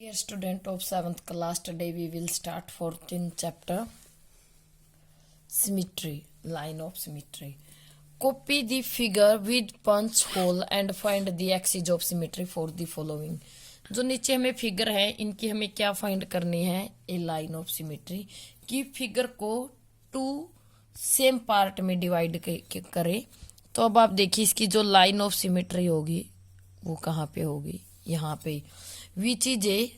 Dear student of 7th class, today we will start 14th chapter, symmetry, line of symmetry. Copy the figure with punch hole and find the axis of symmetry for the following. जो नीचे हमें figure है इनकी हमें क्या find करनी है, ए line of symmetry की फिगर को टू सेम पार्ट में डिवाइड करें। तो अब आप देखिए इसकी जो लाइन ऑफ सिमेट्री होगी वो कहाँ पे होगी, यहाँ पे। विच इज ए,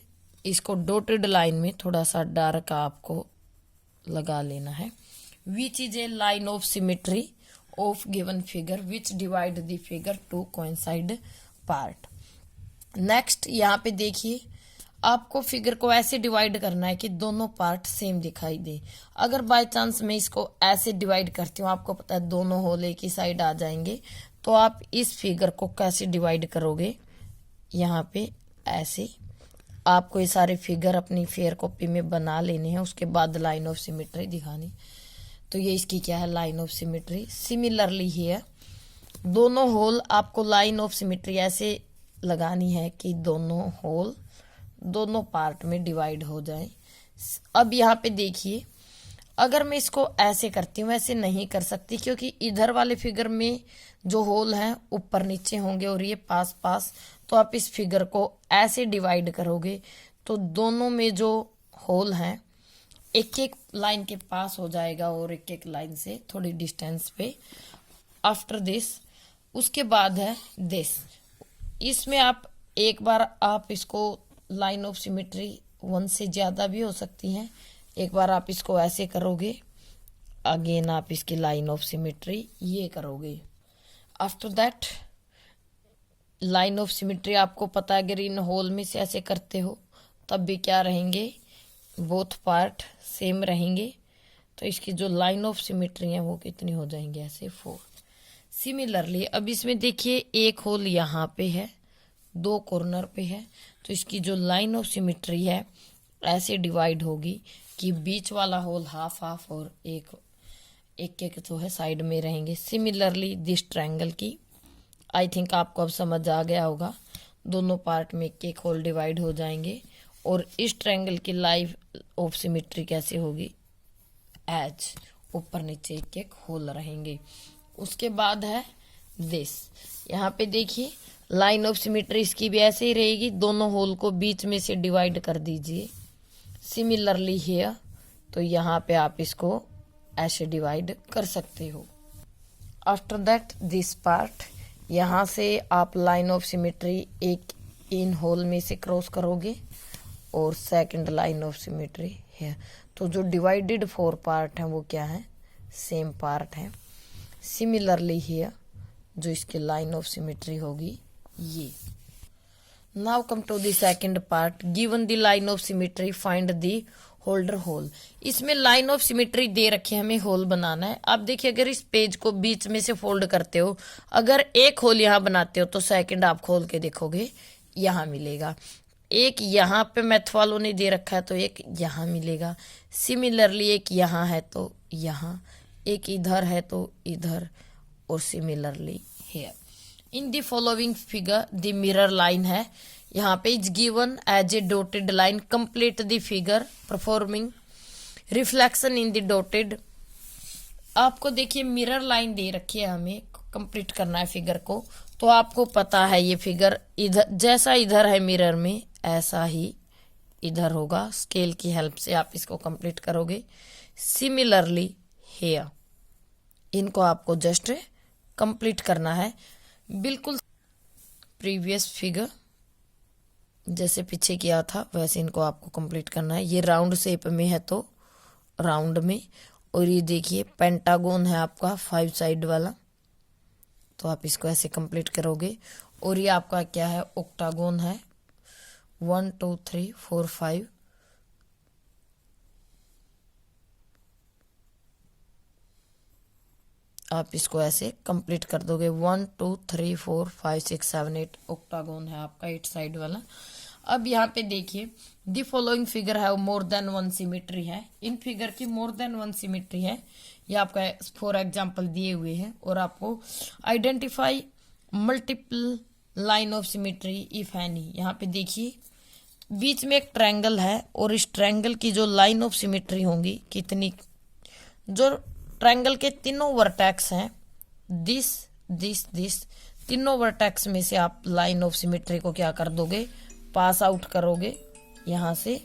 इसको डॉटेड लाइन में थोड़ा सा डार्क आपको लगा लेना है। Which is a line of symmetry of given figure which divide the figure two coincide part. Next यहाँ पे देखिए आपको फिगर को ऐसे डिवाइड करना है कि दोनों पार्ट सेम दिखाई दे। अगर बाय चांस मैं इसको ऐसे डिवाइड करती हूँ, आपको पता है दोनों होल एक ही साइड आ जाएंगे, तो आप इस फिगर को कैसे डिवाइड करोगे, यहाँ पे ऐसे आपको ये सारे फिगर अपनी फेयर कॉपी में बना लेने हैं, उसके बाद लाइन ऑफ सिमेट्री दिखानी। तो ये इसकी क्या है, line of symmetry. Similarly here दोनों होल आपको लाइन ऑफ सिमेट्री ऐसे लगानी है कि दोनों होल दोनों पार्ट में डिवाइड हो जाए। अब यहाँ पे देखिए अगर मैं इसको ऐसे करती हूँ, ऐसे नहीं कर सकती क्योंकि इधर वाले फिगर में जो होल हैं ऊपर नीचे होंगे और ये पास पास। तो आप इस फिगर को ऐसे डिवाइड करोगे तो दोनों में जो होल हैं एक एक लाइन के पास हो जाएगा और एक एक लाइन से थोड़ी डिस्टेंस पे। आफ्टर दिस उसके बाद है दिस, इसमें आप एक बार आप इसको लाइन ऑफ सिमेट्री वन से ज़्यादा भी हो सकती हैं। एक बार आप इसको ऐसे करोगे, अगेन आप इसकी लाइन ऑफ सिमेट्री ये करोगे। After that line of symmetry आपको पता है अगर इन होल में से ऐसे करते हो तब भी क्या रहेंगे, बोथ पार्ट सेम रहेंगे। तो इसकी जो लाइन ऑफ सिमेट्री है वो कितनी हो जाएंगे, ऐसे 4। सिमिलरली अब इसमें देखिए एक होल यहाँ पे है, दो कॉर्नर पे है, तो इसकी जो लाइन ऑफ सिमेट्री है ऐसे डिवाइड होगी कि बीच वाला होल हाफ हाफ और एक एक तो है साइड में रहेंगे। सिमिलरली दिस ट्रायंगल की आई थिंक आपको अब समझ आ गया होगा, दोनों पार्ट में एक एक होल डिवाइड हो जाएंगे। और इस ट्रायंगल की लाइन ऑफ सिमेट्री कैसे होगी, एज ऊपर नीचे एक एक होल रहेंगे। उसके बाद है दिस, यहाँ पे देखिए लाइन ऑफ सिमेट्री इसकी भी ऐसे ही रहेगी, दोनों होल को बीच में से डिवाइड कर दीजिए। सिमिलरली हियर तो यहाँ पे आप इसको ऐसे डिवाइड कर सकते हो। आफ्टर दैट दिस पार्ट, यहाँ से आप लाइन ऑफ सिमेट्री एक इन होल में से क्रॉस करोगे और सेकंड लाइन ऑफ सिमेट्री है। तो जो डिवाइडेड 4 पार्ट हैं वो क्या है, सेम पार्ट है। सिमिलरली हियर जो इसकी लाइन ऑफ सिमेट्री होगी ये। Now come to the second part, given the line of symmetry find the holder hole. इसमें लाइन ऑफ सिमेट्री दे रखे हमें होल बनाना है। आप देखिए अगर इस पेज को बीच में से फोल्ड करते हो, अगर एक होल यहाँ बनाते हो तो सेकंड आप खोल के देखोगे यहाँ मिलेगा। एक यहाँ पे मैथ वालों ने दे रखा है तो एक यहाँ मिलेगा। सिमिलरली एक यहाँ है तो यहाँ, एक इधर है तो इधर, और similarly here. In the following figure the mirror line है, यहाँ पे is given as a dotted line, complete the figure performing reflection in the dotted. आपको देखिए मिरर लाइन दे रखी है, हमें कंप्लीट करना है फिगर को। तो आपको पता है ये फिगर इधर जैसा इधर है मिरर में ऐसा ही इधर होगा। स्केल की हेल्प से आप इसको कंप्लीट करोगे। सिमिलरली हेयर इनको आपको जस्ट कंप्लीट करना है, बिल्कुल प्रीवियस फिगर जैसे पीछे किया था वैसे इनको आपको कंप्लीट करना है। ये राउंड शेप में है तो राउंड में, और ये देखिए पेंटागोन है आपका 5 साइड वाला, तो आप इसको ऐसे कंप्लीट करोगे। और ये आपका क्या है, ऑक्टागोन है 1 2 3 4 5। आप इसको ऐसे कंप्लीट कर दोगे। 1 2 3 4 5 6 7 8 ऑक्टागोन है आपका 8 साइड वाला। अब यहाँ पे देखिए दी फॉलोइंग फिगर है मोर देन 1 सिमेट्री है। इन फिगर की मोर देन 1 सिमेट्री है, ये आपका 4 एग्जाम्पल दिए हुए हैं। और आपको identify multiple line of symmetry if any, यहाँ पे देखिए बीच में एक ट्रायंगल है और इस ट्रायंगल की जो लाइन ऑफ सिमेट्री होंगी कितनी, जो ट्रायंगल के तीनों वर्टेक्स हैं, दिस तीनों वर्टेक्स में से आप लाइन ऑफ सिमेट्री को क्या कर दोगे, पास आउट करोगे यहां से।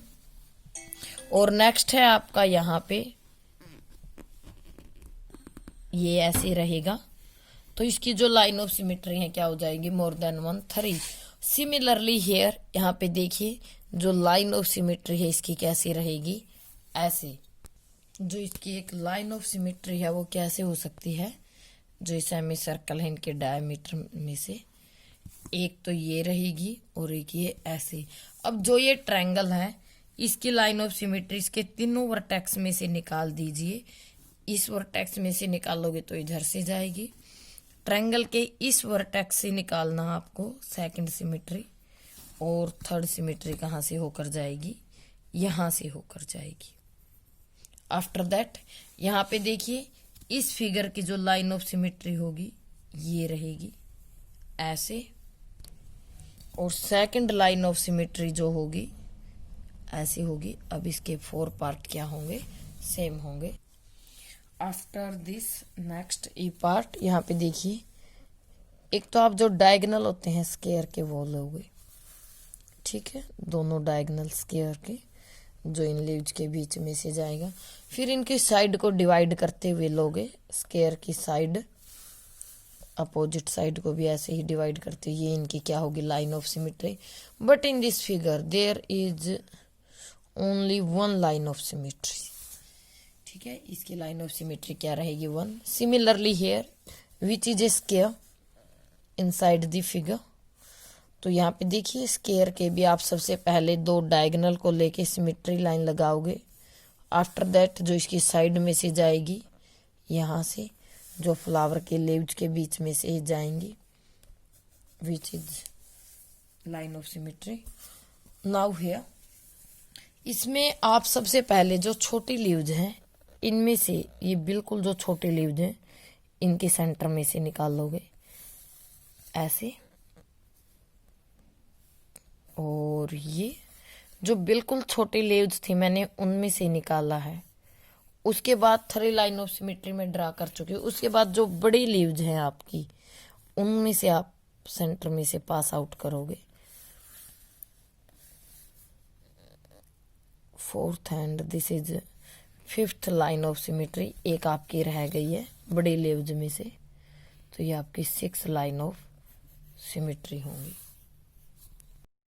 और नेक्स्ट है आपका यहाँ पे ये ऐसे रहेगा, तो इसकी जो लाइन ऑफ सिमेट्री है क्या हो जाएगी, मोर देन 1 3। सिमिलरली हेयर, यहाँ पे देखिए जो लाइन ऑफ सिमेट्री है इसकी कैसी रहेगी, ऐसे। जो इसकी एक लाइन ऑफ सिमेट्री है वो कैसे हो सकती है, जो इस सेमी सर्कल है इनके डायमीटर में से एक तो ये रहेगी और एक ये ऐसे। अब जो ये ट्रायंगल है इसकी लाइन ऑफ सिमेट्री इसके तीनों वर्टेक्स में से निकाल दीजिए। इस वर्टेक्स में से निकालोगे तो इधर से जाएगी, ट्रायंगल के इस वर्टेक्स से निकालना आपको सेकंड सिमेट्री, और थर्ड सिमेट्री कहाँ से होकर जाएगी, यहाँ से होकर जाएगी। आफ्टर दैट यहाँ पे देखिए इस फिगर की जो लाइन ऑफ सिमेट्री होगी ये रहेगी ऐसे, और सेकंड लाइन ऑफ सिमेट्री जो होगी ऐसी होगी। अब इसके 4 पार्ट क्या होंगे, सेम होंगे। After this next E part, यहाँ पे देखिए एक तो आप जो डायगोनल होते हैं स्क्वायर के वो लोगे, ठीक है, दोनों डायगोनल स्क्वायर के जो इन लीव्स के बीच में से जाएगा। फिर इनकी साइड को डिवाइड करते हुए लोगे, स्क्वायर की साइड अपोजिट साइड को भी ऐसे ही डिवाइड करते हुए, ये इनकी क्या होगी, line of symmetry. But in this figure there is only 1 line of symmetry, ठीक है, इसकी लाइन ऑफ सिमेट्री क्या रहेगी, 1। Similarly here which is a square inside the figure, तो यहाँ पे देखिए स्क्वायर के भी आप सबसे पहले 2 डायगोनल को लेके सिमेट्री लाइन लगाओगे। आफ्टर दैट जो इसकी साइड में से जाएगी यहाँ से, जो फ्लावर के लीव्स के बीच में से जाएंगी, which is line of symmetry. Now here इसमें आप सबसे पहले जो छोटी लीव्स हैं इनमें से ये बिल्कुल जो छोटे लीव्स हैं इनके सेंटर में से निकाल लोगे ऐसे, और ये जो बिल्कुल छोटे लीव्स थी मैंने उनमें से निकाला है। उसके बाद 3 लाइन ऑफ सिमेट्री में ड्रा कर चुके हो। उसके बाद जो बड़ी लीव्स हैं आपकी उनमें से आप सेंटर में से पास आउट करोगे, 4th and this is 5th line of symmetry. एक आपकी रह गई है बड़ी लीव्स में से, तो ये आपकी 6 लाइन ऑफ सिमेट्री होंगी।